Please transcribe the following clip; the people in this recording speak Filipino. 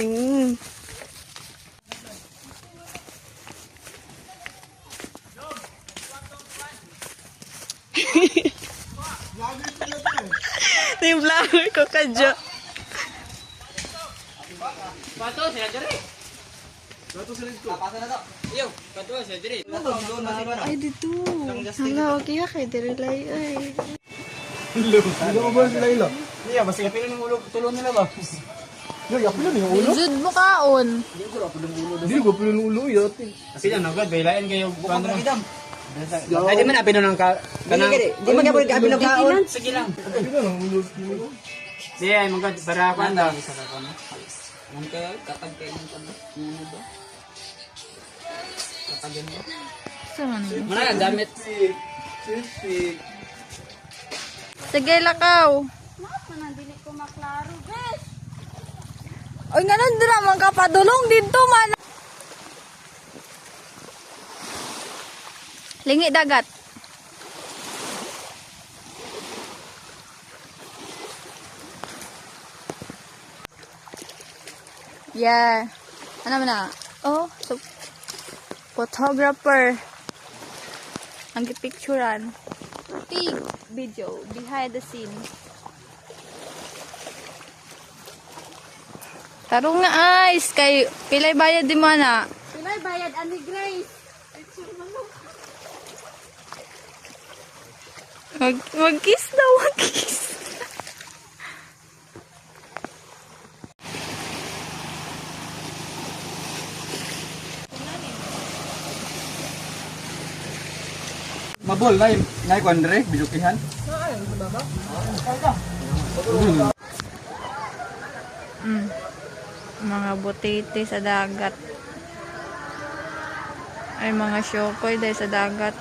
Tingin. Yung vlogger ko kadyo. Pato sila diri. Pato sila dito. Pato na to. Iyo, pato sila diri. Ay, dito. Hala, okay kay diri lay ay. Hello ba sila ilo? Iya, basta kapilin ng ulo tulon nila ba? Yo, yapilo ni ulo. Jud mo kaon. Di ko pilo ng ulo yo. Kasi yan agad bailain kayo kuno. Ay di man apino ng kanang. Di man gyapon apino kaon. Sige lang. Pilo ng ulo. Di ay magad para ako anda. Ang kaya katag kayo ng ano ba? Katagan mo. Saan? Mana ang damit? Sige, lakaw. Manandili ko maklaro, guys. Oy, nga nandun naman ka padulong dito man. Lingi dagat. Yeah. Ano man na? Oh, so, photographer. Ang gipicturan. Big video behind the scenes. Tarong na ice kay pilay bayad di mo na. Pilay bayad ani Grace. Mag-kiss daw, mag-kiss. Mabol nay kon dire bidukihan. Mga butiti sa dagat. Ay mga syokoy dahil sa dagat.